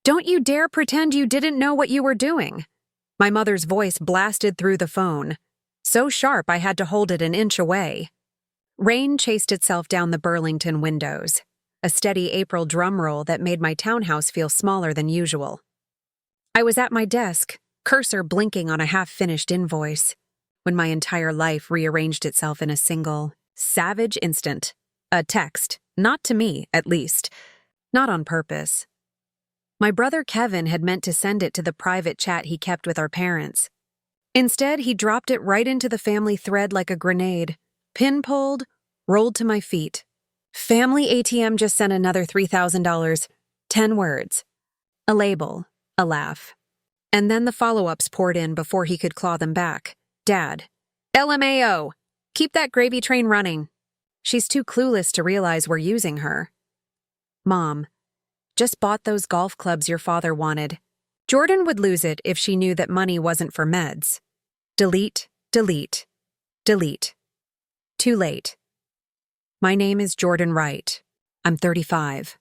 Don't you dare pretend you didn't know what you were doing. My mother's voice blasted through the phone, so sharp I had to hold it an inch away. Rain chased itself down the Burlington windows, a steady April drum roll that made my townhouse feel smaller than usual. I was at my desk, cursor blinking on a half-finished invoice, when my entire life rearranged itself in a single, savage instant. A text, not to me, at least, not on purpose. My brother Kevin had meant to send it to the private chat he kept with our parents. Instead, he dropped it right into the family thread like a grenade, pin-pulled, rolled to my feet. Family ATM just sent another $3,000. 10 words. A label, a laugh. And then the follow-ups poured in before he could claw them back. Dad. LMAO. Keep that gravy train running. She's too clueless to realize we're using her. Mom. Just bought those golf clubs your father wanted. Jordan would lose it if she knew that money wasn't for meds. Delete, delete, delete. Too late. My name is Jordan Wright. I'm 35.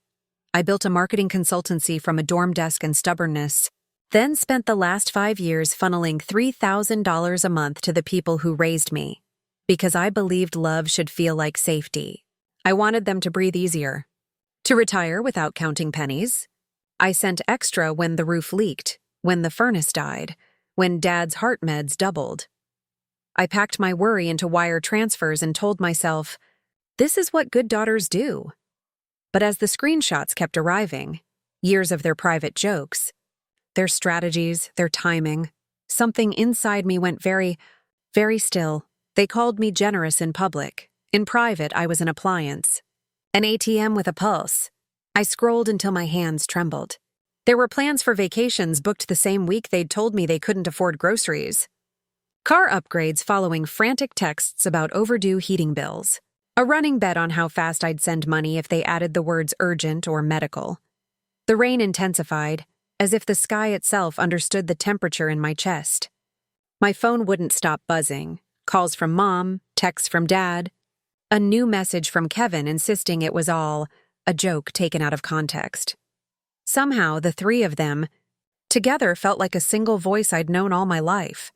I built a marketing consultancy from a dorm desk and stubbornness, then spent the last 5 years funneling $3,000 a month to the people who raised me, because I believed love should feel like safety. I wanted them to breathe easier. To retire without counting pennies. I sent extra when the roof leaked, when the furnace died, when Dad's heart meds doubled. I packed my worry into wire transfers and told myself, this is what good daughters do. But as the screenshots kept arriving, years of their private jokes, their strategies, their timing, something inside me went very, very still. They called me generous in public. In private, I was an appliance. An ATM with a pulse. I scrolled until my hands trembled. There were plans for vacations booked the same week they'd told me they couldn't afford groceries. Car upgrades following frantic texts about overdue heating bills. A running bet on how fast I'd send money if they added the words urgent or medical. The rain intensified, as if the sky itself understood the temperature in my chest. My phone wouldn't stop buzzing. Calls from Mom, texts from Dad. A new message from Kevin insisting it was all a joke taken out of context. Somehow, the three of them, together, felt like a single voice I'd known all my life.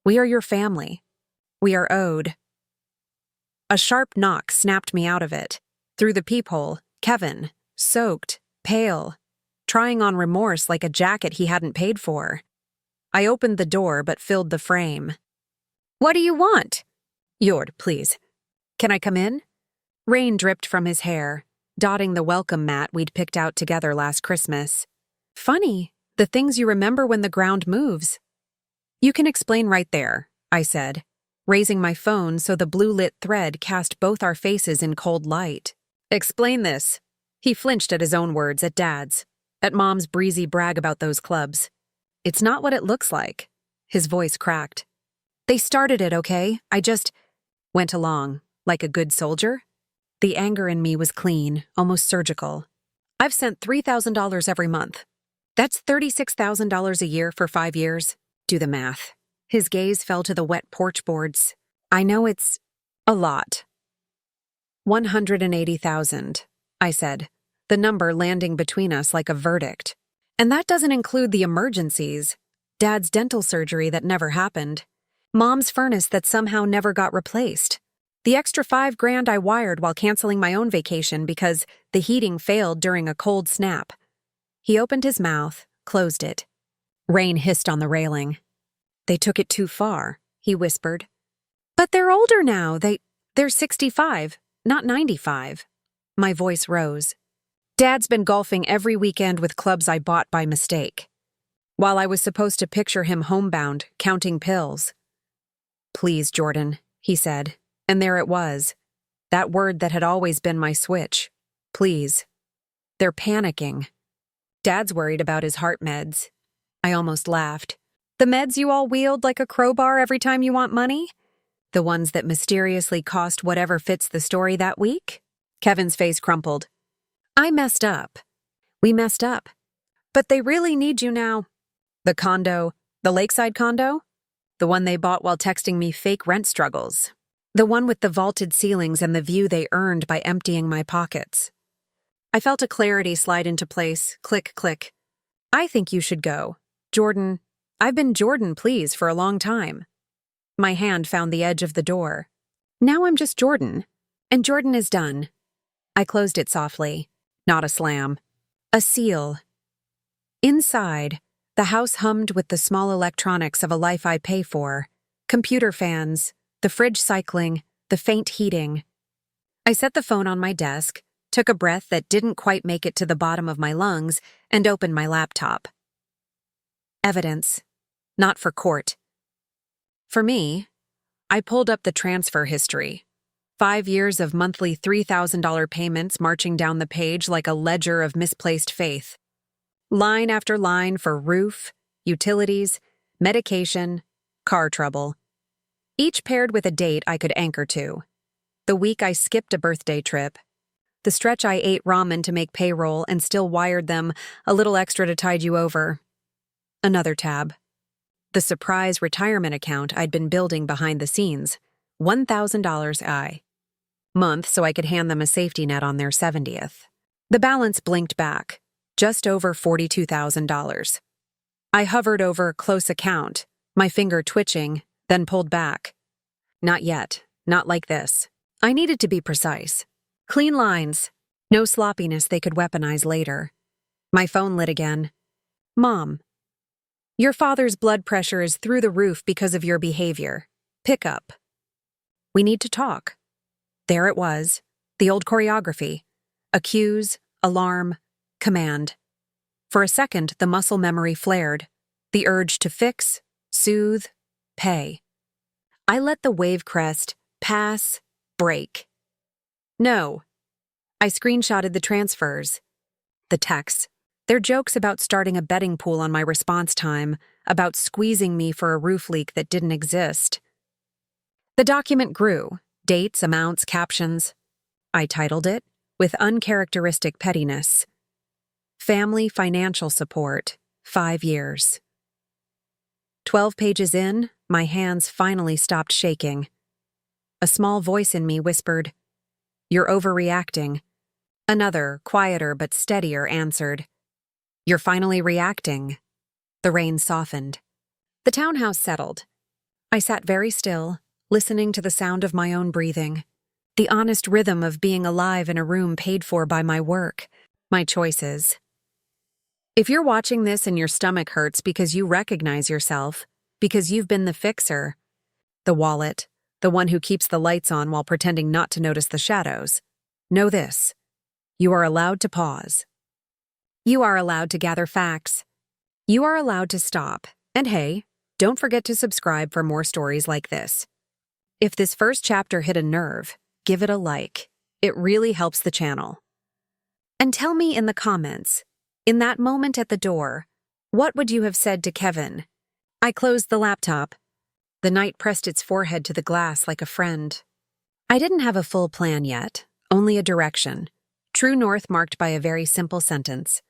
We are your family. We are owed. A sharp knock snapped me out of it. Through the peephole, Kevin, soaked, pale, trying on remorse like a jacket he hadn't paid for. I opened the door but filled the frame. What do you want? Jord, please. Can I come in? Rain dripped from his hair, dotting the welcome mat we'd picked out together last Christmas. Funny, the things you remember when the ground moves. You can explain right there, I said, raising my phone so the blue-lit thread cast both our faces in cold light. Explain this. He flinched at his own words, at Dad's, at Mom's breezy brag about those clubs. It's not what it looks like. His voice cracked. They started it, okay? I just went along, like a good soldier. The anger in me was clean, almost surgical. I've sent $3,000 every month. That's $36,000 a year for 5 years. Do the math. His gaze fell to the wet porch boards. I know it's a lot. 180,000, I said, the number landing between us like a verdict. And that doesn't include the emergencies. Dad's dental surgery that never happened. Mom's furnace that somehow never got replaced. The extra $5,000 I wired while canceling my own vacation because the heating failed during a cold snap. He opened his mouth, closed it. Rain hissed on the railing. They took it too far, he whispered. But they're older now. They're 65, not 95. My voice rose. Dad's been golfing every weekend with clubs I bought by mistake. While I was supposed to picture him homebound, counting pills. Please, Jordan, he said. And there it was. That word that had always been my switch. Please. They're panicking. Dad's worried about his heart meds. I almost laughed. The meds you all wield like a crowbar every time you want money? The ones that mysteriously cost whatever fits the story that week? Kevin's face crumpled. I messed up. We messed up. But they really need you now. The condo, the lakeside condo? The one they bought while texting me fake rent struggles. The one with the vaulted ceilings and the view they earned by emptying my pockets. I felt a clarity slide into place, click, click. I think you should go. Jordan, I've been Jordan, please, for a long time. My hand found the edge of the door. Now I'm just Jordan. And Jordan is done. I closed it softly. Not a slam. A seal. Inside, the house hummed with the small electronics of a life I pay for. Computer fans, the fridge cycling, the faint heating. I set the phone on my desk, took a breath that didn't quite make it to the bottom of my lungs, and opened my laptop. Evidence. Not for court. For me, I pulled up the transfer history. 5 years of monthly $3,000 payments marching down the page like a ledger of misplaced faith. Line after line for roof, utilities, medication, car trouble. Each paired with a date I could anchor to. The week I skipped a birthday trip. The stretch I ate ramen to make payroll and still wired them a little extra to tide you over. Another tab. The surprise retirement account I'd been building behind the scenes. $1,000 month so I could hand them a safety net on their 70th. The balance blinked back, just over $42,000. I hovered over close account, my finger twitching, then pulled back. Not yet, not like this. I needed to be precise. Clean lines, no sloppiness they could weaponize later. My phone lit again. Mom, your father's blood pressure is through the roof because of your behavior. Pick up. We need to talk. There it was, the old choreography. Accuse, alarm, command. For a second, the muscle memory flared, the urge to fix, soothe, pay. I let the wave crest pass, break. No. I screenshotted the transfers. The texts. They're jokes about starting a betting pool on my response time, about squeezing me for a roof leak that didn't exist. The document grew. Dates, amounts, captions. I titled it, with uncharacteristic pettiness. Family financial support, 5 years. 12 pages in, my hands finally stopped shaking. A small voice in me whispered, "You're overreacting." Another, quieter but steadier, answered, "You're finally reacting." The rain softened. The townhouse settled. I sat very still, listening to the sound of my own breathing, the honest rhythm of being alive in a room paid for by my work, my choices. If you're watching this and your stomach hurts because you recognize yourself, because you've been the fixer, the wallet, the one who keeps the lights on while pretending not to notice the shadows, know this: you are allowed to pause. You are allowed to gather facts. You are allowed to stop. And hey, don't forget to subscribe for more stories like this. If this first chapter hit a nerve, give it a like. It really helps the channel. And tell me in the comments, in that moment at the door, what would you have said to Kevin? I closed the laptop. The night pressed its forehead to the glass like a friend. I didn't have a full plan yet, only a direction. True north marked by a very simple sentence.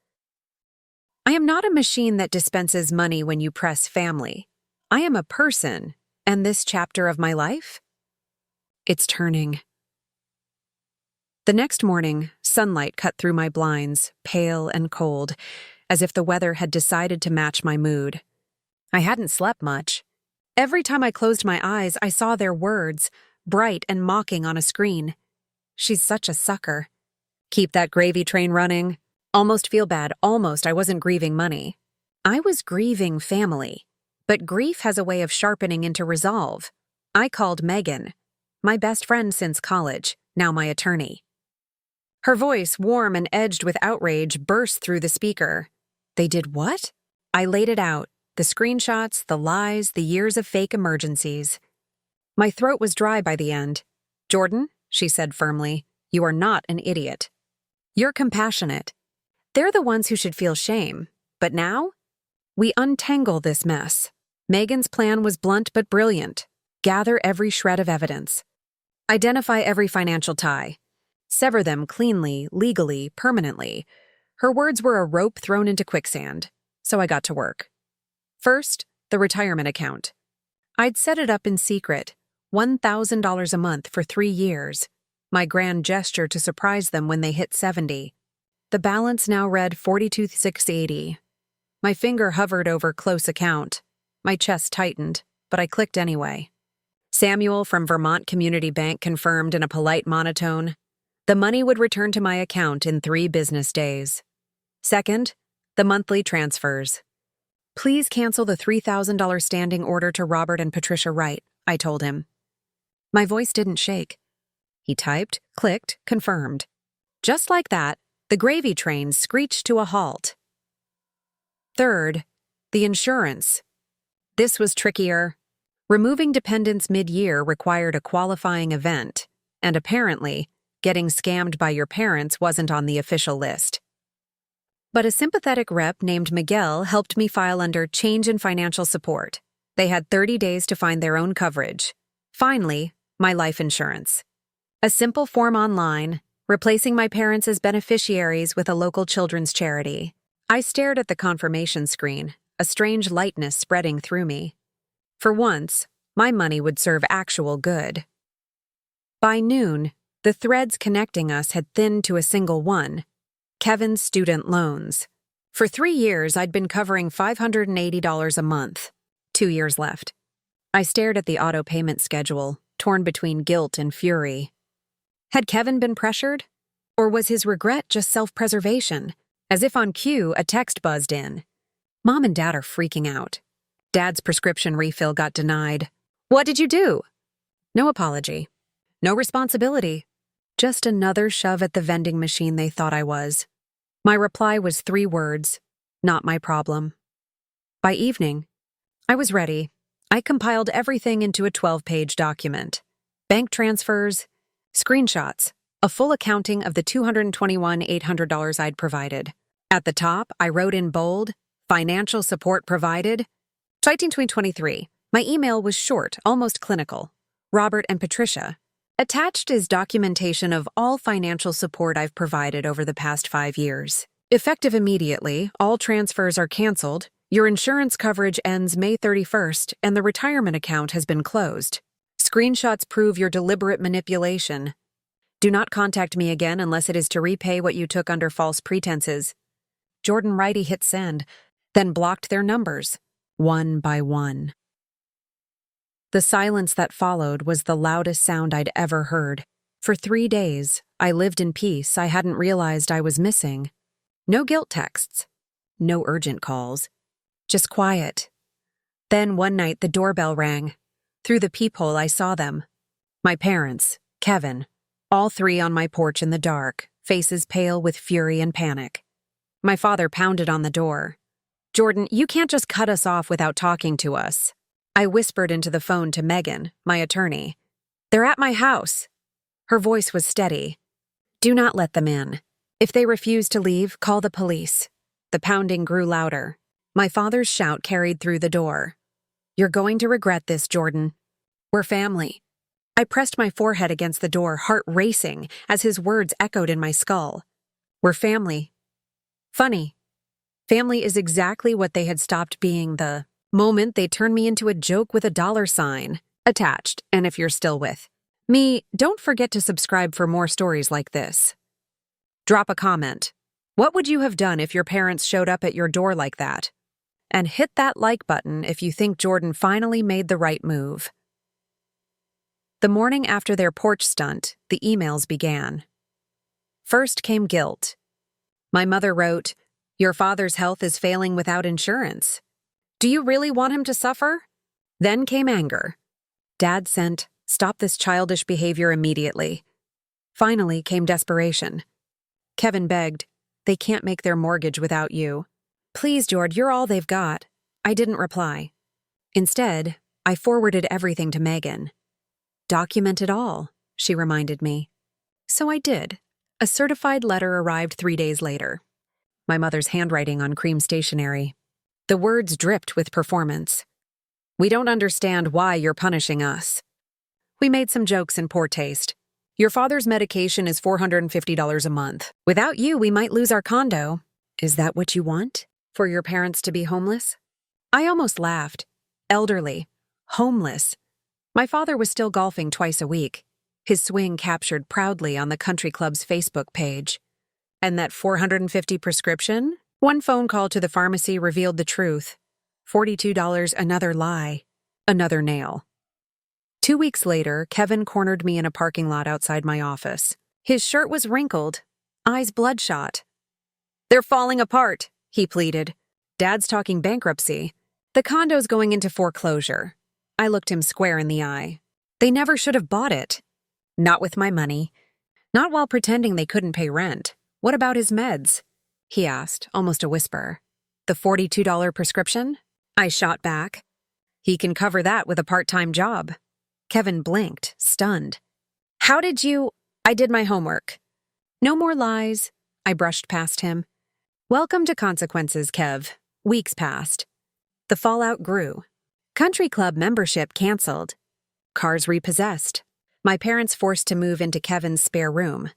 I am not a machine that dispenses money when you press family. I am a person, and this chapter of my life? It's turning. The next morning, sunlight cut through my blinds, pale and cold, as if the weather had decided to match my mood. I hadn't slept much. Every time I closed my eyes, I saw their words, bright and mocking on a screen. She's such a sucker. Keep that gravy train running. Almost feel bad, almost I wasn't grieving money. I was grieving family. But grief has a way of sharpening into resolve. I called Megan, my best friend since college, now my attorney. Her voice, warm and edged with outrage, burst through the speaker. They did what? I laid it out, the screenshots, the lies, the years of fake emergencies. My throat was dry by the end. Jordan, she said firmly, you are not an idiot. You're compassionate. They're the ones who should feel shame. But now? We untangle this mess. Megan's plan was blunt but brilliant. Gather every shred of evidence. Identify every financial tie. Sever them cleanly, legally, permanently. Her words were a rope thrown into quicksand, so I got to work. First, the retirement account. I'd set it up in secret, $1,000 a month for 3 years, my grand gesture to surprise them when they hit 70. The balance now read $42,680. My finger hovered over close account. My chest tightened, but I clicked anyway. Samuel from Vermont Community Bank confirmed in a polite monotone. The money would return to my account in 3 business days. Second, the monthly transfers. Please cancel the $3,000 standing order to Robert and Patricia Wright, I told him. My voice didn't shake. He typed, clicked, confirmed. Just like that, the gravy train screeched to a halt. Third, the insurance. This was trickier. Removing dependents mid-year required a qualifying event, and apparently, getting scammed by your parents wasn't on the official list. But a sympathetic rep named Miguel helped me file under change in financial support. They had 30 days to find their own coverage. Finally, my life insurance. A simple form online, replacing my parents as beneficiaries with a local children's charity. I stared at the confirmation screen, a strange lightness spreading through me. For once, my money would serve actual good. By noon, the threads connecting us had thinned to a single one: Kevin's student loans. For 3 years, I'd been covering $580 a month. 2 years left. I stared at the auto payment schedule, torn between guilt and fury. Had Kevin been pressured? Or was his regret just self-preservation? As if on cue, a text buzzed in. Mom and Dad are freaking out. Dad's prescription refill got denied. What did you do? No apology. No responsibility. Just another shove at the vending machine they thought I was. My reply was 3 words: not my problem. By evening, I was ready. I compiled everything into a 12-page document. Bank transfers, screenshots, a full accounting of the $221,800 I'd provided. At the top, I wrote in bold, financial support provided. Citing 2023. My email was short, almost clinical. Robert and Patricia. Attached is documentation of all financial support I've provided over the past 5 years. Effective immediately, all transfers are canceled, your insurance coverage ends May 31st, and the retirement account has been closed. Screenshots prove your deliberate manipulation. Do not contact me again unless it is to repay what you took under false pretenses. Jordan Righty hit send, then blocked their numbers, one by one. The silence that followed was the loudest sound I'd ever heard. For 3 days, I lived in peace I hadn't realized I was missing. No guilt texts. No urgent calls. Just quiet. Then one night the doorbell rang. Through the peephole I saw them. My parents, Kevin, all 3 on my porch in the dark, faces pale with fury and panic. My father pounded on the door. Jordan, you can't just cut us off without talking to us. I whispered into the phone to Megan, my attorney. They're at my house. Her voice was steady. Do not let them in. If they refuse to leave, call the police. The pounding grew louder. My father's shout carried through the door. You're going to regret this, Jordan. We're family. I pressed my forehead against the door, heart racing, as his words echoed in my skull. We're family. Funny. Family is exactly what they had stopped being the moment they turned me into a joke with a $sign attached, and if you're still with me, don't forget to subscribe for more stories like this. Drop a comment. What would you have done if your parents showed up at your door like that? And hit that like button if you think Jordan finally made the right move. The morning after their porch stunt, the emails began. First came guilt. My mother wrote, "Your father's health is failing without insurance. Do you really want him to suffer?" Then came anger. Dad sent, "Stop this childish behavior immediately." Finally came desperation. Kevin begged, "They can't make their mortgage without you. Please, Jord, you're all they've got." I didn't reply. Instead, I forwarded everything to Megan. "Document it all," she reminded me. So I did. A certified letter arrived 3 days later. My mother's handwriting on cream stationery. The words dripped with performance. "We don't understand why you're punishing us." We made some jokes in poor taste. "Your father's medication is $450 a month. Without you, we might lose our condo. Is that what you want? For your parents to be homeless?" I almost laughed. Elderly. Homeless. My father was still golfing twice a week, his swing captured proudly on the country club's Facebook page. And that $450 prescription? One phone call to the pharmacy revealed the truth. $42, another lie. Another nail. 2 weeks later, Kevin cornered me in a parking lot outside my office. His shirt was wrinkled, eyes bloodshot. "They're falling apart," he pleaded. "Dad's talking bankruptcy. The condo's going into foreclosure." I looked him square in the eye. "They never should have bought it." "Not with my money. Not while pretending they couldn't pay rent. What about his meds?" he asked, almost a whisper. "The $42 prescription?" I shot back. "He can cover that with a part-time job." Kevin blinked, stunned. "How did you—" "I did my homework." "No more lies." I brushed past him. "Welcome to consequences, Kev." Weeks passed. The fallout grew. Country club membership canceled. Cars repossessed. My parents forced to move into Kevin's spare room.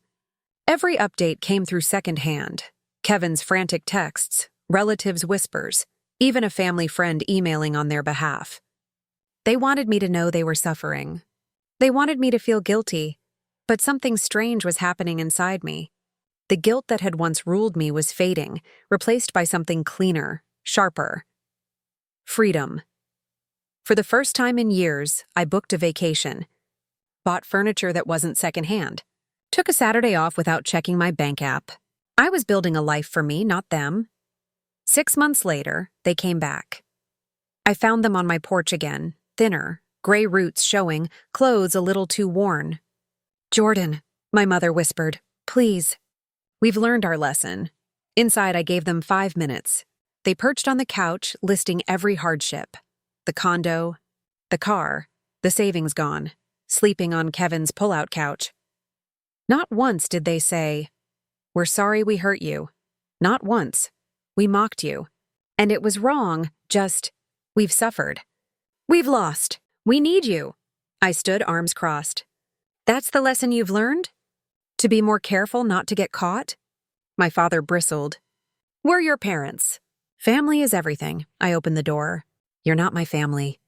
Every update came through secondhand. Kevin's frantic texts, relatives' whispers, even a family friend emailing on their behalf. They wanted me to know they were suffering. They wanted me to feel guilty, but something strange was happening inside me. The guilt that had once ruled me was fading, replaced by something cleaner, sharper. Freedom. For the first time in years, I booked a vacation. Bought furniture that wasn't secondhand. Took a Saturday off without checking my bank app. I was building a life for me, not them. 6 months later, they came back. I found them on my porch again, thinner, gray roots showing, clothes a little too worn. "Jordan," my mother whispered, "please." "We've learned our lesson." Inside, I gave them 5 minutes. They perched on the couch, listing every hardship. The condo, the car, the savings gone, sleeping on Kevin's pull-out couch. Not once did they say, "We're sorry we hurt you." Not once. "We mocked you. And it was wrong, just, we've suffered. We've lost. We need you." I stood, arms crossed. "That's the lesson you've learned? To be more careful not to get caught?" My father bristled. "We're your parents. Family is everything." I opened the door. "You're not my family.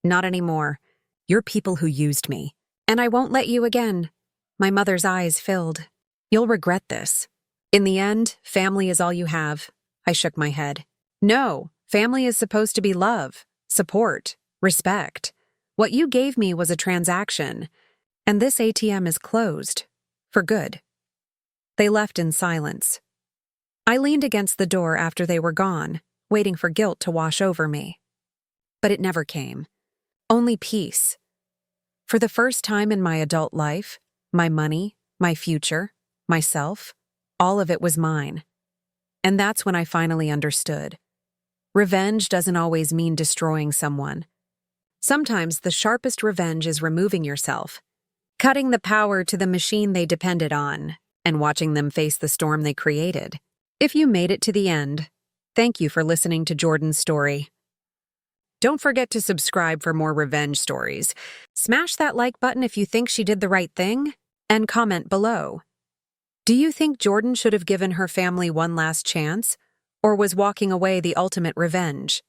Not anymore. You're people who used me. And I won't let you again." My mother's eyes filled. "You'll regret this. In the end, family is all you have." I shook my head. "No, family is supposed to be love, support, respect. What you gave me was a transaction, and this ATM is closed. For good." They left in silence. I leaned against the door after they were gone, waiting for guilt to wash over me. But it never came. Only peace. For the first time in my adult life, my money, my future, myself, all of it was mine. And that's when I finally understood. Revenge doesn't always mean destroying someone. Sometimes the sharpest revenge is removing yourself, cutting the power to the machine they depended on, and watching them face the storm they created. If you made it to the end, thank you for listening to Jordan's story. Don't forget to subscribe for more revenge stories. Smash that like button if you think she did the right thing, and comment below. Do you think Jordan should have given her family one last chance, or was walking away the ultimate revenge?